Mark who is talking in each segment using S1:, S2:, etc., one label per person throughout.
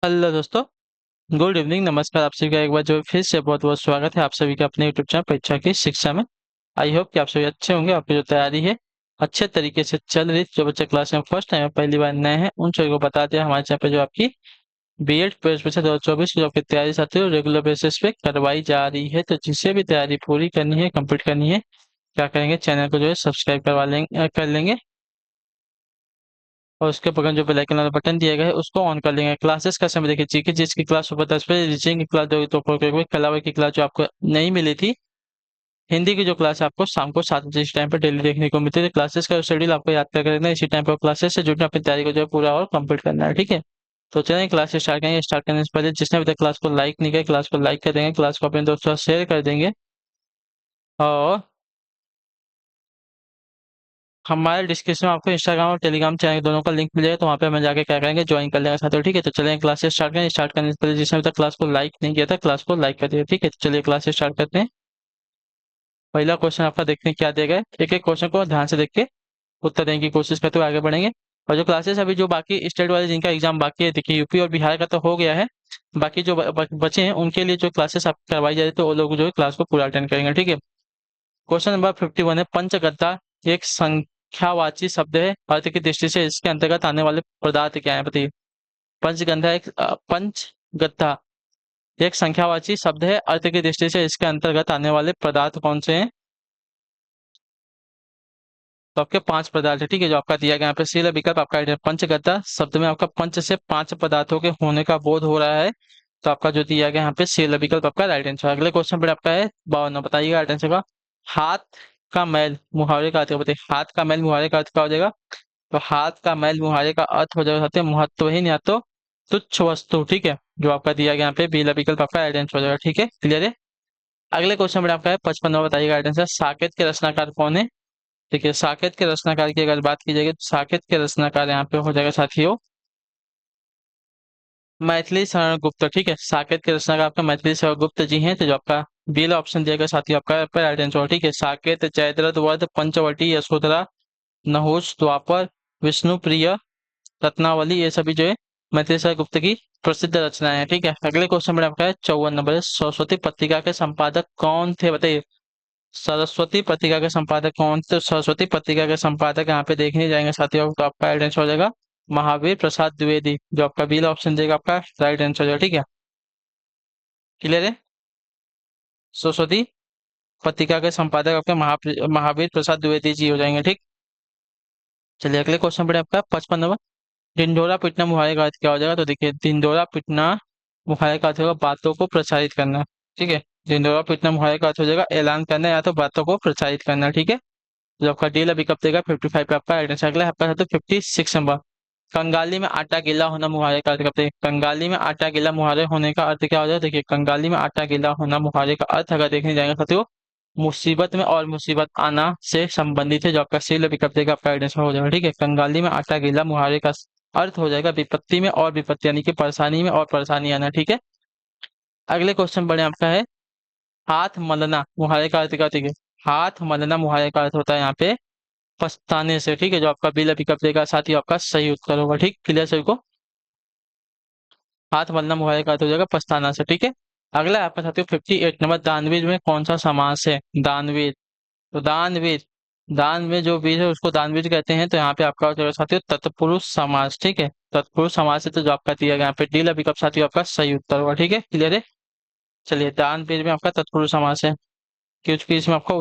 S1: Hello दोस्तों। Good evening, नमस्कार। आप सभी का एक बार जो फिर से बहुत बहुत स्वागत है आप सभी का अपने यूट्यूब चैनल परीक्षा की शिक्षा में। आई होप कि आप सभी अच्छे होंगे। आपकी जो तैयारी है अच्छे तरीके से चल रही। जो बच्चे क्लास में फर्स्ट टाइम पहली बार नए हैं उन सभी को बता दिया हमारे चैनल पे जो आपकी बीएड परीक्षा 2024 की जो आपकी तैयारी साथी है रेगुलर बेसिस पे करवाई जा रही है। तो जिसे भी तैयारी पूरी करनी है, कंप्लीट करनी है, क्या करेंगे, चैनल को जो है सब्सक्राइब करवा लेंगे, कर लेंगे। और उसके बगल जो बेल आइकन वाला बटन दिया गया है उसको ऑन कर लेंगे। क्लासेस का समय देखिए, जीके जिसकी क्लास सुबह 10 बजे, रीजनिंग की क्लास दोगे तो कलावर की क्लास जो आपको नहीं मिली थी, हिंदी की जो क्लास है आपको शाम को 7 बजे इस टाइम पे डेली देखने को मिलती है। क्लासेस का शेड्यूल आपको याद कर रखना है, इसी टाइम पर क्लासेस से जुड़ना, अपनी तैयारी को जो है पूरा और कंप्लीट करना है। ठीक है, तो चलिए क्लास स्टार्ट करेंगे। स्टार्ट करने से पहले जिसने अभी तक क्लास को लाइक नहीं किया, क्लास को लाइक कर देंगे, क्लास को अपने दोस्तों से शेयर कर देंगे। और हमारे डिस्क्रिप्शन में आपको इंस्टाग्राम और टेलीग्राम चैनल दोनों का लिंक मिलेगा, तो वहाँ पे हमें जाके क्या करेंगे, ज्वाइन कर लेंगे साथ। ठीक है, तो चलिए क्लास से स्टार्ट करें। स्टार्ट करने से पहले जिसने अभी तक क्लास को लाइक नहीं किया था, क्लास को लाइक कर दिया। ठीक है, तो चलिए क्लास से स्टार्ट करते हैं। पहला क्वेश्चन आपका देखने क्या दिया गया है, एक एक क्वेश्चन को ध्यान से देख के उत्तर देने की कोशिश करते हुए आगे बढ़ेंगे। और जो क्लासेस अभी जो बाकी स्टेट वाले जिनका एग्जाम बाकी है, देखिए यूपी और बिहार का तो हो गया है, बाकी जो बचे हैं उनके लिए जो क्लासेस आप करवाई जा रही है, तो वो लोग जो है क्लास को पूरा अटेंड करेंगे। ठीक है, क्वेश्चन नंबर 51 है, पंचगद्दा एक संख्यावाची शब्द है, अर्थ की दृष्टि से इसके अंतर्गत आने वाले पदार्थ क्या है, बताइए। पंचगंधा एक पंचगद्दा एक संख्यावाची शब्द है, अर्थ की दृष्टि से इसके अंतर्गत आने वाले पदार्थ कौन से हैं। तो आपके 5 पदार्थ है। ठीक है, जो आपका दिया गया यहाँ पे सी विकल्प आपका है। पंचगद्दा शब्द में आपका पंच से 5 पदार्थों के होने का बोध हो रहा है, तो आपका जो दिया गया यहाँ पे सी विकल्प आपका राइट आंसर। अगले क्वेश्चन पर आपका है 52, बताइएगा राइट आंसर का। हाथ का मैल मुहावरे का अर्थ क्या, बताइए। हाथ का मैल मुहावरे का अर्थ क्या हो जाएगा। तो हाथ का मैल मुहावरे का अर्थ हो जाएगा साथियों महत्वहीन या तो तुच्छ वस्तु। ठीक है, जो आपका दिया गया यहाँ पे बी विकल्प आपका राइट आंसर हो जाएगा। ठीक है, क्लियर है। अगले क्वेश्चन में आपका है 55, बताइएगा राइट आंसर। साकेत के रचनाकार कौन है। देखिए, साकेत के रचनाकार की अगर बात की जाएगी तो साकेत के रचनाकार यहाँ पे हो जाएगा साथियों मैथिली शरण गुप्त। ठीक है, साकेत के रचनाकार आपका मैथिली शरण गुप्त जी हैं, तो जो आपका बी वाला ऑप्शन दिया गया साथियों आपका राइट आंसर। ठीक है, साकेत, जयद्रथ वध, पंचवटी, यशोधरा, नहुष, द्वापर, विष्णु प्रिय, रत्नावली, ये सभी जो है मैथिली शरण गुप्त की प्रसिद्ध रचनाएं हैं। ठीक है, अगले क्वेश्चन में आपका है 54 नंबर, सरस्वती पत्रिका के संपादक कौन थे, बताइए। सरस्वती पत्रिका के संपादक कौन थे। तो सरस्वती पत्रिका के संपादक यहाँ पे देखने जाएंगे साथियों, तो आपका राइट आंसर हो जाएगा महावीर प्रसाद द्विवेदी, जो आपका बी ऑप्शन देगा आपका राइट आंसर हो जाएगा। ठीक है, क्लियर है। सरस्वती पत्रिका के संपादक आपके महावीर प्रसाद द्विवेदी जी हो जाएंगे। ठीक, चलिए अगले क्वेश्चन पर आपका 55 नंबर, ढिंढोरा पीटना मुहावरे का अर्थ क्या हो जाएगा। तो देखिए, ढिंढोरा पीटना मुहावरे का अर्थ होगा बातों को प्रचारित करना। ठीक है, ढिंढोरा पीटना मुहावरे का अर्थ हो जाएगा ऐलान करना या तो बातों को प्रचारित करना। ठीक है, जो आपका डील अभी कब देगा 55 पे आपका राइट आंसर। अगला आपका है तो 56 नंबर, कंगाली में आटा गीला होना मुहावरे का अर्थ करते हैं। कंगाली में आटा गीला मुहावरे होने का अर्थ क्या हो जाए, देखिए कंगाली में आटा गीला होना मुहावरे का अर्थ अगर देखने जाएंगे साथियों मुसीबत में और मुसीबत आना से संबंधित है, जो आपका सी विकल्प देगा आपका राइट आंसर हो जाएगा। ठीक है, कंगाली में आटा गीला मुहावरे का अर्थ हो जाएगा विपत्ति में और विपत्ति, यानी कि परेशानी में और परेशानी आना। ठीक है, अगले क्वेश्चन बड़े आपका है हाथ मलना मुहावरे का अर्थ क्या, ठीक है। हाथ मलना मुहावरे का अर्थ होता है यहाँ पे पछताने से। ठीक है, जो आपका बिल अभी कब देगा साथ ही आपका सही उत्तर होगा। ठीक, क्लियर सभी को। हाथ मलना मुहावरे का अर्थ हो जाएगा पछताना से। ठीक है, अगला आपका साथियों 58 नंबर, दानवीर में कौन सा समास है। दानवीर, तो दानवीर, दान में जो वीर है उसको दानवीर कहते हैं, तो यहाँ पे आपका हो जाएगा साथियों तत्पुरुष समास। ठीक है, तत्पुरुष समास है, तो जो आपका दिया गया यहाँ पे डील अभी कब साथियों आपका सही उत्तर होगा। ठीक है, क्लियर है। चलिए, दानवीर में आपका तत्पुरुष समास है क्योंकि इसमें आपका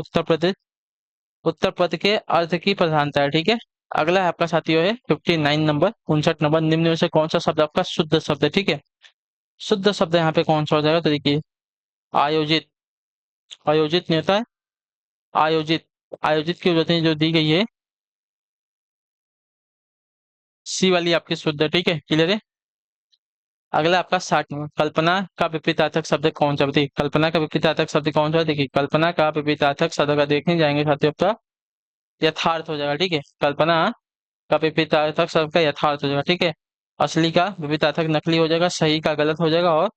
S1: उत्तर पद के अर्थ की प्रधानता है। ठीक है, अगला है आपका साथियों है 59 नंबर, 59 नंबर, निम्न में से कौन सा शब्द आपका शुद्ध शब्द है। ठीक है, शुद्ध शब्द यहाँ पे कौन सा हो जाएगा, तो देखिए आयोजित, आयोजित नहीं होता है, आयोजित, आयोजित की जो जो दी गई है सी वाली आपकी शुद्ध है। ठीक है, क्लियर है। अगला आपका 60 नंबर, कल्पना का विपरीतार्थक शब्द कौन सा, बताइए। कल्पना का विपरीतार्थक शब्द कौन सा है, देखिए कल्पना का विपरीतार्थक शब्द का देखने जाएंगे साथियों आपका यथार्थ हो जाएगा। ठीक है, कल्पना का विपरीतार्थक शब्द का यथार्थ हो जाएगा। ठीक है, असली का विपरीतार्थक नकली हो जाएगा, सही का गलत हो जाएगा, और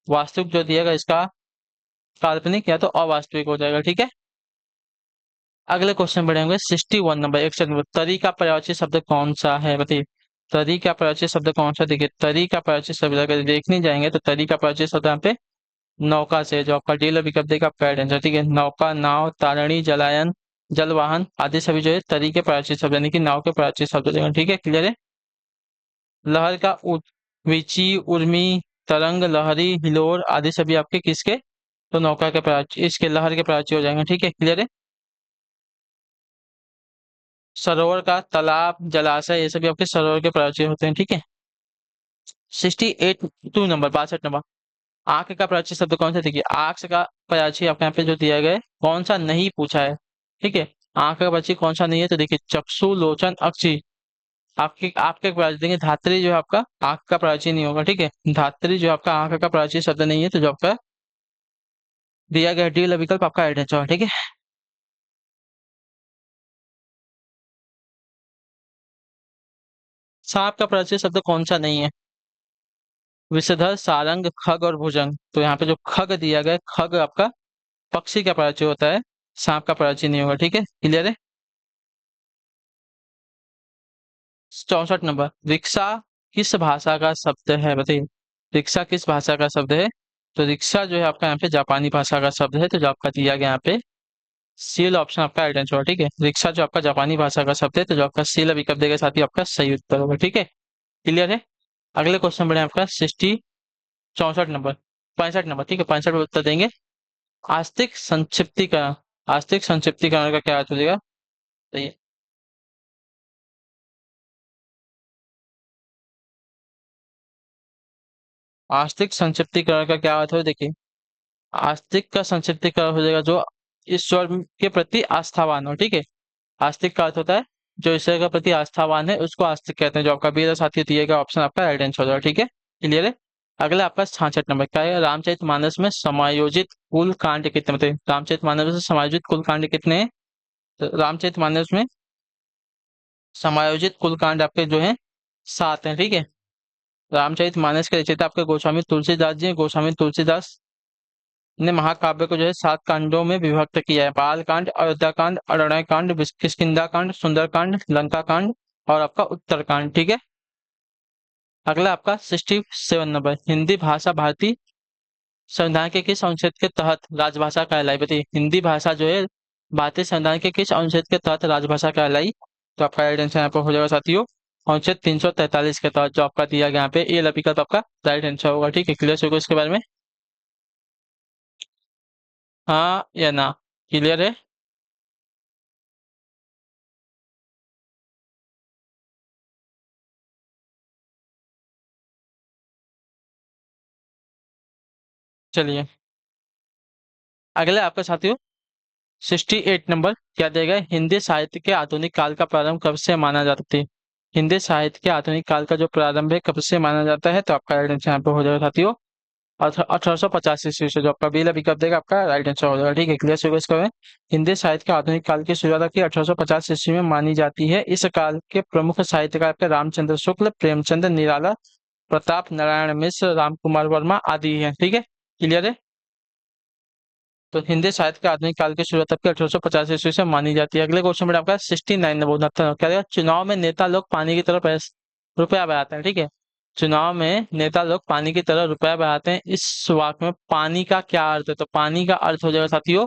S1: वास्तविक जो दिएगा इसका काल्पनिक या तो अवास्तविक हो जाएगा। ठीक है, अगले क्वेश्चन बढ़ेंगे 61 नंबर, 61 नंबर, तरी का पर्यायवाची शब्द कौन सा है, बताइए। तरी का परिचय शब्द कौन सा? देखिए तरी का परिचय शब्द अगर देखने जाएंगे तो तरी का परिचय शब्द यहाँ पे नौका से है, जो आपका डी विकल्प देगा आपका राइट आंसर। ठीक है, नौका, नाव, तारणी, जलायन, जलवाहन आदि सभी जो है तरी के प्राचीन शब्द यानी कि नाव के प्राचीन शब्द देगा। ठीक है, क्लियर है। लहर का विची, उर्मी, तरंग, लहरी, हिलोर आदि सभी आपके किसके? तो नौका के प्राची, इसके लहर के प्राची हो जाएंगे। ठीक है, क्लियर है। सरोवर का तालाब, जलाशय ये सभी आपके सरोवर के प्राची होते हैं। ठीक है। 68 टू नंबर 62 नंबर, आंख का प्राची शब्द कौन सा? देखिए आंख का प्राची आपके यहाँ पे जो दिया गया है कौन सा नहीं पूछा है। ठीक है, आंख का प्राची कौन सा नहीं है? तो देखिए चक्षु, लोचन, अक्षि। आपके आपके प्राची देंगे धात्री जो है आपका आंख का प्राची नहीं होगा। ठीक है, धात्री जो आपका आंख का प्राची शब्द नहीं है, तो जो आपका दिया गया डी वाला विकल्प आपका राइट आंसर है। ठीक है। सांप का प्राची शब्द कौन सा नहीं है? विषधर, सारंग, खग और भुजंग। तो यहाँ पे जो खग दिया गया है, खग आपका पक्षी का प्राची होता है, सांप का प्राची नहीं होगा। ठीक है, क्लियर है। 64 नंबर, रिक्शा किस भाषा का शब्द है? बताइए रिक्शा किस भाषा का शब्द है? तो रिक्शा जो है आपका यहाँ पे जापानी भाषा का शब्द है, तो जो आपका दिया गया यहाँ पे सील ऑप्शन आपका राइट आंसर होगा। ठीक है, रिक्शा जो आपका जापानी भाषा का शब्द है, तो जो आपका सील विकल्प देगा साथ ही आपका सही उत्तर होगा। ठीक है, क्लियर है। अगले क्वेश्चन बढ़े आपका 64 नंबर, 65 नंबर। ठीक है, 65 पर उत्तर देंगे। आस्तिक संक्षिप्तीकरण, आस्तिक संक्षिप्तीकरण का क्या अर्थ हो जाएगा? तो ये आस्तिक संक्षिप्तीकरण का क्या अर्थ है? देखिए आस्तिक का संक्षिप्तीकरण हो जाएगा जो ईश्वर के प्रति आस्थावान हो। ठीक है, आस्तिक का अर्थ होता है जो ईश्वर के प्रति आस्थावान है, उसको आस्तिक कहते हैं। जो आपका बी साथी दिएगा ऑप्शन आपका राइट आंसर हो जाएगा। ठीक है, क्लियर है। अगला आपका 66 नंबर क्या है? रामचरितमानस में समायोजित कुल कांड कितने? मतलब रामचरितमानस में समायोजित कुल कांड कितने हैं? तो रामचरितमानस में समायोजित कुल कांड आपके जो है 7 हैं। ठीक है, रामचरितमानस के रचयिता आपके गोस्वामी तुलसीदास जी हैं। गोस्वामी तुलसीदास ने महाकाव्य को जो है 7 कांडों में विभक्त किया है। बाल कांड, अयोध्या कांड, अरण्य कांड, किष्किंधा कांड, सुंदर कांड, लंका कांड और आपका उत्तर कांड। ठीक है। अगला आपका 67 नंबर, हिंदी भाषा भारतीय संविधान के किस अनुच्छेद के तहत राजभाषा कहलाई? बताइए हिंदी भाषा जो है भारतीय संविधान के किस अनुच्छेद के तहत राजभाषा कहलाई? तो आपका राइट आंसर यहाँ पर हो जाएगा साथियों अनुच्छेद 343 के तहत, जो आपका दिया गया यहाँ पे ये विकल्प आपका राइट आंसर होगा। ठीक है, क्लियर होगा इसके बारे में? हाँ या ना? क्लियर है। चलिए अगले आपका साथियों 68 नंबर क्या दिया गया है? हिंदी साहित्य के आधुनिक काल का प्रारंभ कब से माना जाता है? हिंदी साहित्य के आधुनिक काल का जो प्रारंभ है कब से माना जाता है? तो आपका राइट आंसर यहाँ पे हो जाएगा साथियों 1885 से, जो आपका बी विकल्प देगा आपका राइट आंसर हो जाएगा। ठीक है, क्लियर होगा इसका? हिंदी साहित्य के आधुनिक काल की शुरुआत की 1850 ईस्वी में मानी जाती है। इस काल के प्रमुख साहित्यकार आपके रामचंद्र शुक्ल, प्रेमचंद, निराला, प्रताप नारायण मिश्र, राम कुमार वर्मा आदि हैं। ठीक है, क्लियर है। तो हिंदी साहित्य के आधुनिक काल की शुरुआत आपकी 1850 ईस्वी से मानी जाती है। अगले क्वेश्चन में आपका 69 नंबर 69 क्या रहेगा? चुनाव में नेता लोग पानी की तरह रुपया बहाते हैं। ठीक है, चुनाव में नेता लोग पानी की तरह रुपया बहाते हैं, इस वाक्य में पानी का क्या अर्थ है? तो पानी का अर्थ हो जाएगा साथियों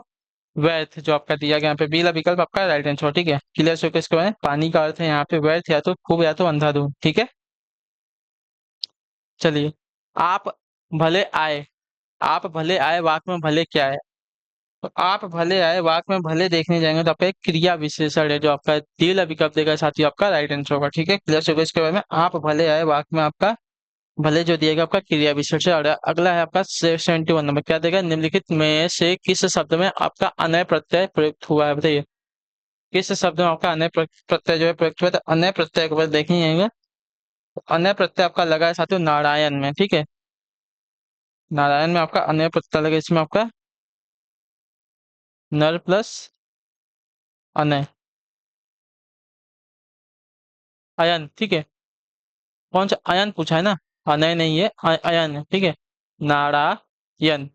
S1: व्यर्थ, जो आपका दिया गया यहाँ पे बी वाला विकल्प आपका राइट आंसर। ठीक है, क्लियर हो इसके बारे में? पानी का अर्थ है यहाँ पे व्यर्थ, या तो खूब या तो अंधाधुंध। ठीक है, चलिए आप भले आए, आप भले आए वाक्य में भले क्या है? तो आप भले आए वाक्य में भले देखने जाएंगे तो आपका एक क्रिया विशेषण है, जो आपका डी वाला विकल्प देगा साथ ही आपका राइट आंसर होगा। ठीक है, क्लियर होगा इसके बारे में? आप भले आए वाक्य में आपका भले जो दिएगा आपका क्रिया विशेषण। और अगला है आपका 71 नंबर क्या देगा? निम्नलिखित में से किस शब्द में आपका अनय प्रत्यय प्रयुक्त हुआ है? बताइए किस शब्द में आपका अनय प्रत्यय जो है प्रयुक्त हुआ है? तो अनय प्रत्यय के बाद देखेंगे, अनय प्रत्यय आपका लगा है साथियों नारायण में। ठीक है, नारायण में आपका अनय प्रत्यय लगा, इसमें आपका नर प्लस अनय, अयन। ठीक है, कौन सा अयन पूछा है ना, अनय नहीं है, अयन है। ठीक है, नारायण,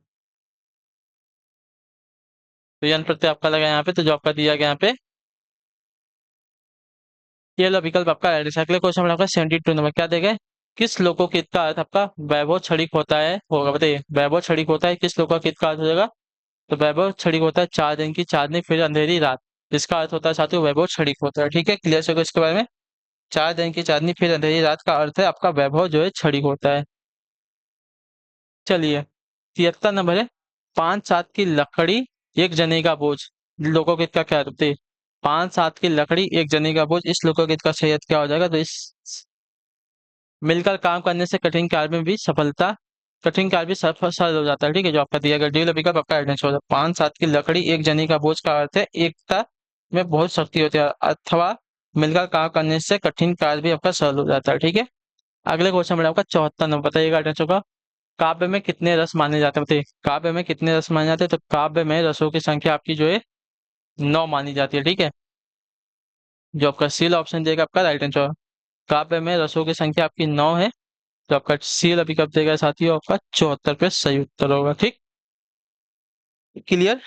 S1: तो यन प्रत्यय आपका लगा यहाँ पे, तो जो आपका दिया गया यहाँ पे ये लो विकल्प आपका राइट है। अगले क्वेश्चन में आपका 72 नंबर क्या देगा? किस लोकोकित का अर्थ आपका वैभव क्षणिक होता है होगा? बताइए, वैभव क्षणिक होता है किस लोकोकित का अर्थ हो जाएगा? तो वैभव क्षणिक होता है 4 दिन की चांदनी फिर अंधेरी रात। इसका अर्थ होता है साथियों वैभव क्षणिक होता है। ठीक है, क्लियर होगा इसके बारे में। 4 दिन की चांदनी फिर अंधेरी रात का अर्थ है आपका वैभव जो है क्षणिक होता है। चलिए, 73 नंबर है। 5-7 की लकड़ी एक जने का बोझ, लोकोकित का क्या अर्थ है? 5-7 की लकड़ी एक जने का बोझ, इस लोकोकित का सही अर्थ क्या हो जाएगा? तो इस मिलकर काम करने से कठिन कार्य में भी सफलता, कठिन कार्य भी सफल सरल हो जाता है। ठीक है, जो आपका दिया गया डी विकल्प आपका राइट आंसर होगा। 5-7 की लकड़ी एक जनी का बोझ का अर्थ है एकता में बहुत शक्ति होती है, अथवा मिलकर काम करने से कठिन कार्य भी आपका सरल हो जाता है। ठीक है, अगले क्वेश्चन में आपका 74 नंबर बताइएगा राइट आंसर होगा। काव्य में कितने रस माने जाते हैं? बताइए, काव्य में कितने रस माने जाते हैं? तो काव्य में रसों की संख्या आपकी जो है 9 मानी जाती है। ठीक है, जो आपका सील ऑप्शन देगा आपका राइट आंसर। काव्य में रसों की संख्या आपकी 9 है। तो आपका सील अभी कब देगा साथियों? आपका 74 पे सही उत्तर होगा। ठीक, क्लियर।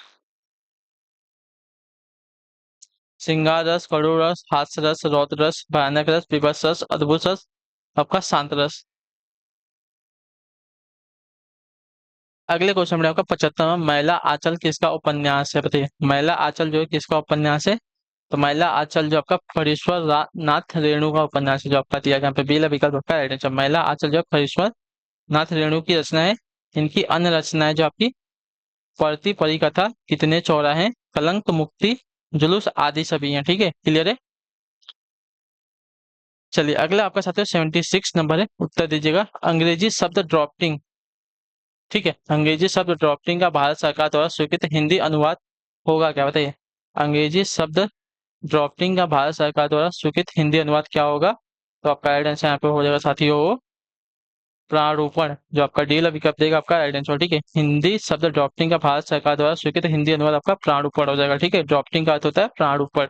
S1: श्रृंगार रस, करुण रस, हास्य रस, रौद्र रस, भयानक रस, विभत्स रस, अद्भुत रस, आपका शांत रस। अगले क्वेश्चन में आपका 75वां, महिला आंचल किसका उपन्यास है? बताइए, महिला आंचल जो है किसका उपन्यास है? तो महिला आंचल जो आपका फणीश्वर नाथ रेणु का उपन्यास है, जो आपका दिया गया यहाँ पे बीला विकल्प आपका राइट आंसर। महिला आंचल जो है फणीश्वर नाथ रेणु की रचना है। इनकी अन्य रचनाएं जो आपकी पढ़ती परिकथा, कितने चौराहे, कलंक मुक्ति, जुलूस आदि सभी हैं। ठीक है, क्लियर है। चलिए, अगला आपका साथियों 76 नंबर है, उत्तर दीजिएगा। अंग्रेजी शब्द ड्रॉफ्टिंग, ठीक है, अंग्रेजी शब्द ड्रॉफ्टिंग का भारत सरकार द्वारा स्वीकृत हिंदी अनुवाद होगा क्या? बताइए, अंग्रेजी शब्द ड्रॉफ्टिंग का भारत सरकार द्वारा स्वीकृत हिंदी अनुवाद क्या होगा? तो आपका राइट आंसर यहाँ पे हो जाएगा साथियों प्रारूपण, जो आपका डील विकल्प देगा आपका राइट आंसर। ठीक है, हिंदी शब्द ड्रॉफ्टिंग का भारत सरकार द्वारा स्वीकृत हिंदी अनुवाद आपका प्रारूपण हो जाएगा। ठीक है, ड्रॉफ्टिंग का अर्थ होता है प्रारूपण।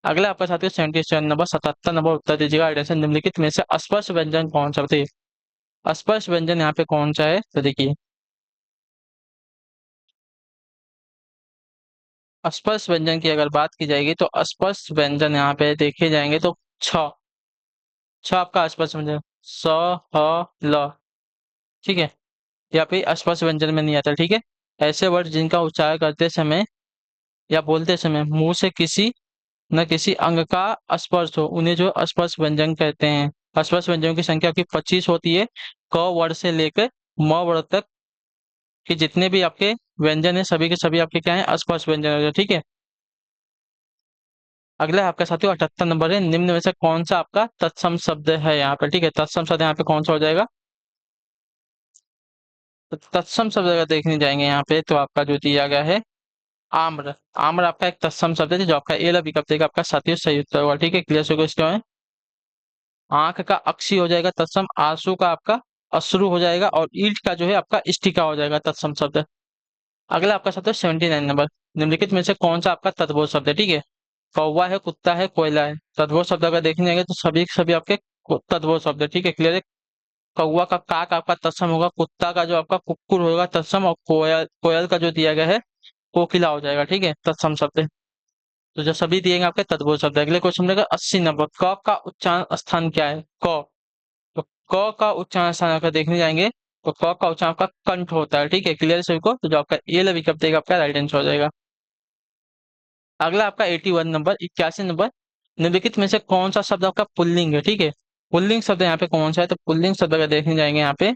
S1: अगला आपका साथियों 77 नंबर 77 नंबर उत्तर दीजिएगा राइट आंसर। निम्नलिखित में से अस्पर्श व्यंजन कौन सा? बताइए, अस्पर्श व्यंजन यहाँ पे कौन सा है? तो देखिए, अस्पर्श व्यंजन की अगर बात की जाएगी तो अस्पर्श व्यंजन यहाँ पे देखे जाएंगे तो छ, छ आपका अस्पर्श व्यंजन स, ह, ल। ठीक है, यहाँ पे अस्पर्श व्यंजन में नहीं आता। ठीक है, ऐसे वर्ड जिनका उच्चारण करते समय या बोलते समय मुंह से किसी न किसी अंग का स्पर्श हो उन्हें जो स्पर्श व्यंजन कहते हैं। स्पर्श व्यंजनों की संख्या आपकी 25 होती है। क वर्ड से लेकर म वर्ड तक के जितने भी आपके व्यंजन है सभी के सभी आपके क्या है? स्पर्श व्यंजन है। ठीक है, अगला है आपका साथियों 78 नंबर है। निम्न में से कौन सा आपका तत्सम शब्द है यहाँ पर? ठीक है, तत्सम शब्द यहाँ पे कौन सा हो जाएगा? तो तत्सम शब्द अगर देखने जाएंगे यहाँ पे तो आपका जो दिया गया है आम्र। आम्र आपका एक तत्सम शब्द है जो आपका एल विकल्प देगा आपका साथियों सही उत्तर होगा। ठीक है, क्लियर होगा इसका है। आंख का अक्षी हो जाएगा तत्सम, आंसू का आपका अश्रु हो जाएगा, और ईट का जो है आपका इष्टिका हो जाएगा तत्सम शब्द। अगला आपका शब्द है 79 नंबर। निम्नलिखित में से कौन सा आपका तद्भव शब्द है? ठीक है, कौवा है, कुत्ता है, कोयला है। तद्भव शब्द अगर देखने जाएंगे तो सभी सभी आपके तद्भव शब्द है। ठीक है, क्लियर है। कौवा का काक आपका तत्सम होगा, कुत्ता का जो आपका कुक्कुर होगा तत्सम, और कोयल कोयल का जो दिया गया है कोकिला हो जाएगा। ठीक है, तत्सम शब्द है। तो जो सभी दिएंगे आपके तद्भव शब्द है। अगले क्वेश्चन में 80 नंबर, क का उच्चारण स्थान क्या है? क, तो क का उच्चारण स्थान अगर देखने जाएंगे तो क का उच्चारण आपका कंठ होता है। ठीक है, क्लियर सभी को। तो जो आपका ये विकल्प देगा आपका राइट आंसर हो जाएगा। अगला आपका 81 नंबर 81 नंबर, निम्नलिखित में से कौन सा शब्द आपका पुल्लिंग है? ठीक है, पुल्लिंग शब्द यहाँ पे कौन सा है? तो पुल्लिंग शब्द अगर देखने जाएंगे यहाँ पे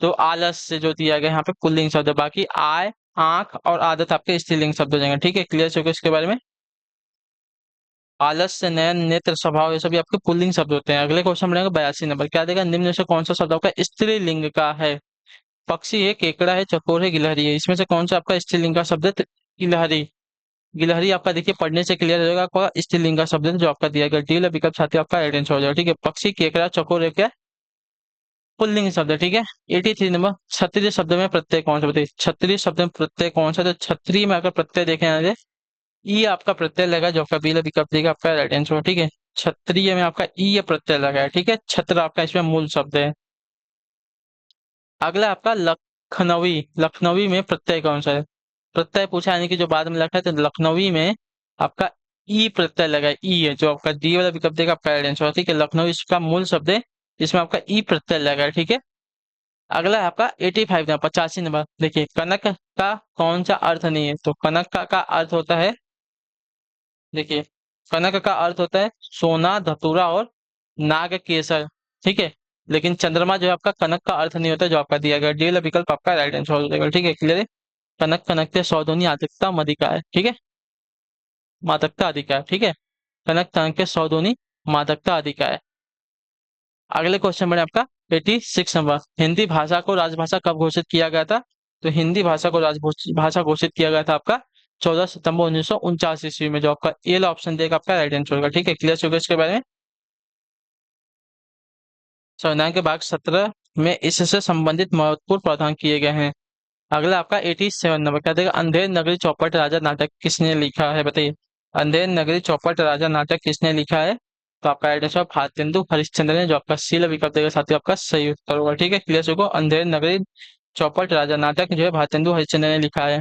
S1: तो आलस से जो दिया गया यहाँ पे पुल्लिंग शब्द है। बाकी आय, आंख और आदत आपके स्त्रीलिंग शब्द हो जाएंगे। ठीक है, क्लियर हो गया इसके बारे में। आलस्य, नयन, नेत्र, स्वभाव, ये सभी आपके पुल्लिंग शब्द होते हैं। अगले क्वेश्चन में 82 नंबर क्या देगा? निम्न में से कौन सा शब्द आपका स्त्रीलिंग का है? पक्षी है, केकड़ा है, चकोर है, गिलहरी है। इसमें से कौन सा आपका स्त्रीलिंग का शब्द है? तो गिलहरी। गिलहरी आपका देखिए पढ़ने से क्लियर हो जाएगा आपका स्त्रीलिंग का शब्द है जो आपका दिया गया डी विकल्प साथी आपका राइट आंसर हो जाएगा। ठीक है, पक्षी, केकड़ा, चकोर है क्या? पुल्लिंग शब्द है। ठीक है, 83 नंबर, क्षत्रिय शब्द में प्रत्यय कौन सा? बताइए, क्षत्रिय शब्द में प्रत्यय कौन सा? तो क्षत्रिय में अगर प्रत्यय देखे जाए ई आपका प्रत्यय लगा जो आपका बी विकल्प देगा आपका राइट आंसर। ठीक है, क्षत्रिय में आपका ई प्रत्यय लगा है। ठीक है, छत्र आपका इसमें मूल शब्द है। अगला आपका लखनवी, लखनवी में प्रत्यय कौन सा है? प्रत्यय पूछा यानी कि जो बाद में लखा है तो लखनवी में आपका ई प्रत्यय लगा है, ई है जो आपका डी वाला विकल्प देगा आपका राइट आंसर। ठीक है, लखनऊ इसका मूल शब्द है जिसमें आपका ई प्रत्यय लगा है। ठीक है, अगला है आपका 85 नंबर, 85 नंबर। देखिए, कनक का कौन सा अर्थ नहीं है? तो कनक का अर्थ होता है, देखिए, कनक का अर्थ होता है सोना, धतूरा और नाग केसर। ठीक है, लेकिन चंद्रमा जो है आपका कनक का अर्थ नहीं होता जो आपका दिया गया। डी वाला विकल्प आपका राइट आंसर हो जाएगा। ठीक है, क्लियर है। कनक कनकते सौधोनी आतिकता मदिका है। ठीक है, मादकता अधिका है। ठीक है, कनक कनकते सौधोनी मादकता अधिका है। अगले क्वेश्चन में आपका 86 नंबर, हिंदी भाषा को राजभाषा कब घोषित किया गया था? तो हिंदी भाषा को राजभाषा घोषित किया गया था आपका 14 सितंबर 1949 ईस्वी में, जो आपका ए वाला ऑप्शन देगा आपका राइट आंसर होगा। ठीक है, क्लियर होगा इसके बारे में। संविधान के भाग 17 में इससे संबंधित महत्वपूर्ण प्रावधान किए गए हैं। अगला आपका 87 नंबर, क्या देगा? अंधेर नगरी चौपट राजा नाटक किसने लिखा है? बताइए, अंधेर नगरी चौपट राजा नाटक किसने लिखा है? तो आपका राइट आंसर भारतेंदु हरिश्चंद्र ने, जो आपका सी विकल्प देगा साथियों आपका सही उत्तर होगा। ठीक है, क्लियर होगा। अंधेर नगरी चौपट राजा नाटक जो है भारतेंदु हरिश्चंद्र ने लिखा है।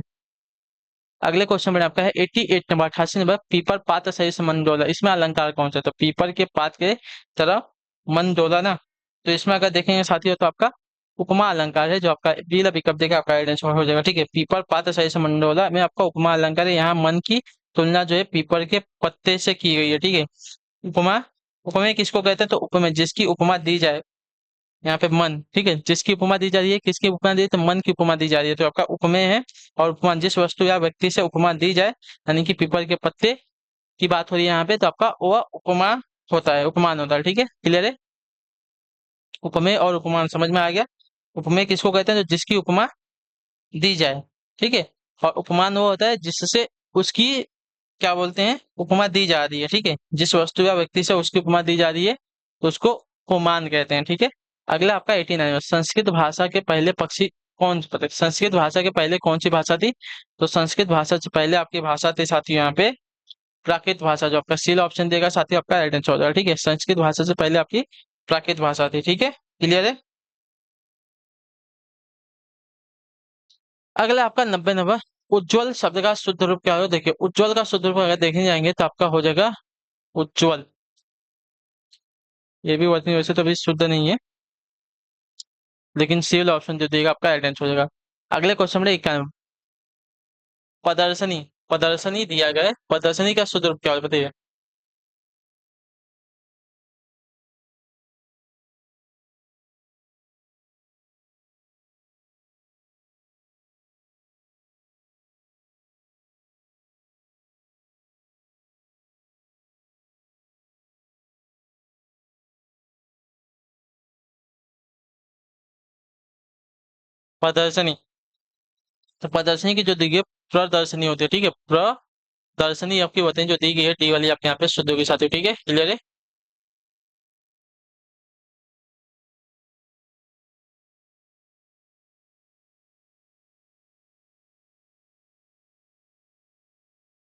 S1: अगले क्वेश्चन में आपका है 88 नंबर, 88 नंबर, पीपर पात सही से मन डोला, इसमें अलंकार कौन सा है? तो पीपर के पात के तरह मन डोला ना, तो इसमें अगर देखेंगे साथियों तो आपका उपमा अलंकार है, जो आपका बी विकल्प देगा आपका राइट आंसर हो जाएगा। ठीक है, पीपर पात सही से मन डोला में आपका उपमा अलंकार है। यहाँ मन की तुलना जो है पीपर के पत्ते से की गई है। ठीक है, उपमा, उपमेय किसको कहते हैं? तो उपमेय जिसकी उपमा दी जाए, यहाँ पे मन। ठीक है, जिसकी उपमा दी जा रही है, किसकी उपमा दी है? तो मन की उपमा दी जा रही है, तो आपका उपमेय है। और उपमा जिस वस्तु या व्यक्ति से उपमा दी जाए, यानी कि पीपल के पत्ते की बात हो रही है यहाँ पे, तो आपका वह उपमा होता है, उपमान होता है। ठीक है, क्लियर है। उपमेय और उपमान समझ में आ गया। उपमेय किसको कहते हैं? तो जिसकी उपमा दी जाए। ठीक है, और उपमान वो होता है जिससे उसकी क्या बोलते हैं, उपमा दी जा रही है। ठीक है, जिस वस्तु या व्यक्ति से उसकी उपमा दी जा रही है तो उसको उपमान कहते हैं। ठीक है, अगला आपका 89, संस्कृत भाषा के पहले पक्षी कौन? पता है संस्कृत भाषा के पहले कौन सी भाषा थी? तो संस्कृत भाषा से पहले आपकी भाषा थी साथियों यहाँ पे प्राकृत भाषा, जो आपका सी ऑप्शन देगा साथियों आपका राइट आंसर हो जाएगा। ठीक है, संस्कृत भाषा से पहले आपकी प्राकृत भाषा थी। ठीक है, क्लियर है। अगला आपका 90 नंबर, उज्ज्वल शब्द का शुद्ध रूप क्या होगा? देखिए, उज्ज्वल का शुद्ध रूप अगर देखने जाएंगे तो आपका हो जाएगा उज्ज्वल। ये भी वर्तनी वैसे तो भी शुद्ध नहीं है, लेकिन सी वाला ऑप्शन जो देगा आपका राइट आंसर हो जाएगा। अगले क्वेश्चन में 91, प्रदर्शनी, प्रदर्शनी दिया गया है, प्रदर्शनी का शुद्ध रूप क्या होगा बताइए। प्रदर्शनी, तो प्रदर्शनी की जो दी गई है, प्रदर्शनी होती है। ठीक है, प्रदर्शनी आपकी बताइए जो दी गई है, डी वाली आपके यहाँ पे शुद्ध के साथ। ठीक है, क्लियर है।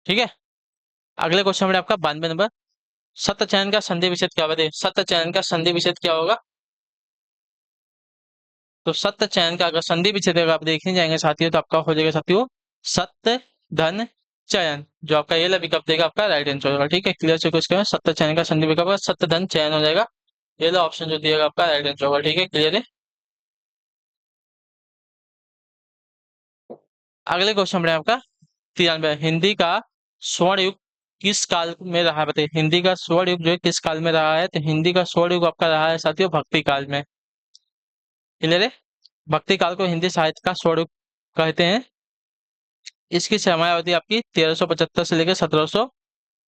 S1: ठीक है, अगले क्वेश्चन में आपका 92 नंबर, सत्य चयन का संधि विच्छेद क्या बताइए। सत्य चयन का संधि विच्छेद क्या होगा? तो सत्य चयन का अगर संधि विच्छेद अगर आप देखने जाएंगे साथियों तो आपका हो जाएगा साथियों सत्य धन चयन, जो आपका ये विकल्प देगा आपका राइट आंसर होगा। ठीक है, क्लियर से कुछ सत्य चयन का संधि विकल्प होगा, सत्य धन चयन हो जाएगा। ये लो ऑप्शन जो दिएगा आपका राइट आंसर होगा। ठीक है, क्लियर है। अगले क्वेश्चन में आपका 93, हिंदी का स्वर्ण युग किस काल में रहा है बताइए। हिंदी का स्वर्ण युग जो है किस काल में रहा है? तो हिंदी का स्वर्ण युग आपका रहा है साथियों भक्ति काल में। क्लियर है, भक्ति काल को हिंदी साहित्य का स्वर्ण युग कहते हैं। इसकी समयावधि आपकी 1375 से लेकर 1700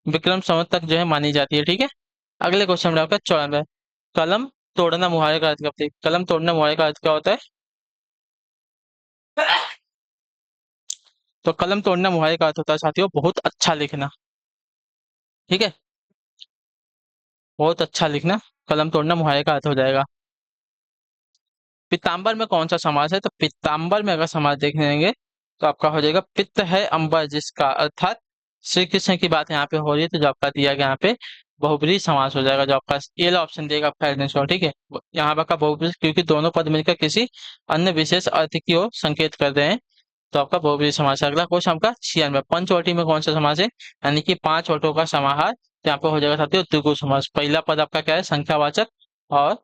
S1: विक्रम संवत तक जो है मानी जाती है। ठीक है, अगले क्वेश्चन में आपका 94, कलम तोड़ना मुहावरे का अर्थ क्या होता है? कलम तोड़ना मुहावरे का अर्थ क्या होता है? तो कलम तोड़ना मुहावरे का अर्थ होता है साथियों बहुत अच्छा लिखना। ठीक है, बहुत अच्छा लिखना कलम तोड़ना मुहावरे का अर्थ हो जाएगा। पीताम्बर में कौन सा समास है? तो पीताम्बर में अगर समास देखने जाएंगे तो आपका हो जाएगा पित्त है अंबर जिसका, अर्थात श्री कृष्ण की बात यहाँ पे हो रही है, तो जो आपका दिया गया यहाँ पे बहुब्रीहि समास हो जाएगा, जो आपका ए ऑप्शन देगा आपका आंसर। ठीक है, यहाँ पर का बहुब्रीहि क्योंकि दोनों पद मिलकर किसी अन्य विशेष अर्थ की ओर संकेत कर रहे हैं। तो आपका बहुब्रीहि समास है। अगला क्वेश्चन आपका 96, पंचवटी में कौन सा समास है, यानी कि 5 वटों का समाहार। तो यहाँ पे हो जाएगा साथियों द्विगु समास। पहला पद आपका क्या है, संख्यावाचक और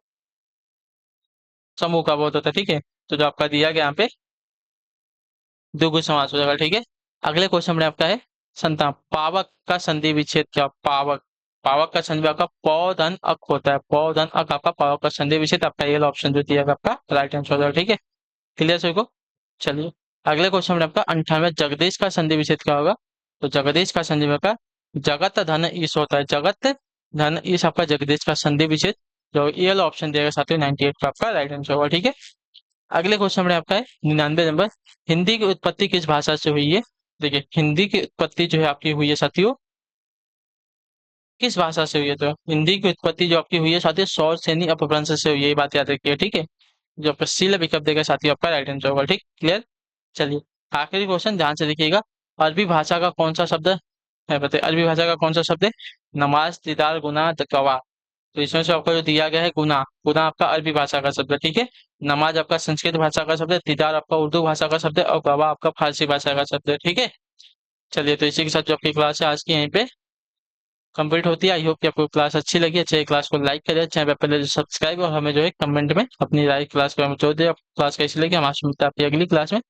S1: समूह का बोध होता है, ठीक है। तो जो आपका दिया गया यहाँ पे द्विगु समास हो जाएगा, ठीक है। अगले क्वेश्चन में आपका है 57, पावक का संधि विच्छेद क्या। पावक, पावक का संधि आपका पौधन अक होता है। पौधन अक आपका पावक का संधि विच्छेद, आपका ये ऑप्शन जो दिया गया आपका राइट आंसर हो जाएगा, ठीक है। क्लियर सभी को। चलिए अगले क्वेश्चन में आपका 98, जगदीश का संधि विच्छेद क्या होगा। तो जगदीश का संधि में आपका जगत धन ईश होता है। जगत धन ईश आपका जगदीश का संधि विच्छेद, जो ये वाला ऑप्शन दिया गया साथियों 98 का आपका राइट आंसर होगा, ठीक है। अगले क्वेश्चन में आपका है 99 नंबर, हिंदी की उत्पत्ति किस भाषा से हुई है। देखिए हिंदी की उत्पत्ति जो है आपकी हुई है साथियों किस भाषा से हुई है। तो हिंदी की उत्पत्ति जो आपकी हुई है साथियों सौर सेनी अपभ्रंश से हुई है, ये बात याद रखिए, ठीक है। जो आपका सी विकल्प देगा साथियों आपका राइट आंसर होगा, ठीक क्लियर। चलिए आखिरी क्वेश्चन ध्यान से देखिएगा, अरबी भाषा का कौन सा शब्द है, बताइए अरबी भाषा का कौन सा शब्द है। नमाज, दीदार, गुना, तकवा। तो इसमें से आपका जो दिया गया है गुना, गुना आपका अरबी भाषा का शब्द है, ठीक है। नमाज आपका संस्कृत भाषा का शब्द है, दीदार आपका उर्दू भाषा का शब्द है, और गवाह आपका फारसी भाषा का शब्द है, ठीक है। चलिए तो इसी के साथ जो आपकी क्लास है आज की यहीं पे कंप्लीट होती है। आई होप कि आपको क्लास अच्छी लगी। अच्छे क्लास को लाइक करें, चैनल पे पहले सब्सक्राइब, और हमें जो है कमेंट में अपनी राय क्लास को जो दे क्लास कैसी लगी। हम आपसे मिलते हैं आपकी अगली क्लास में,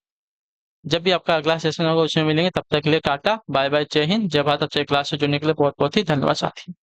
S1: जब भी आपका अगला सेशन होगा उसमें मिलेंगे। तब तक के लिए टाटा बाय बाय, जय हिंद, जय भारत। आपसे क्लास से जुड़ने के लिए बहुत बहुत ही धन्यवाद साथी।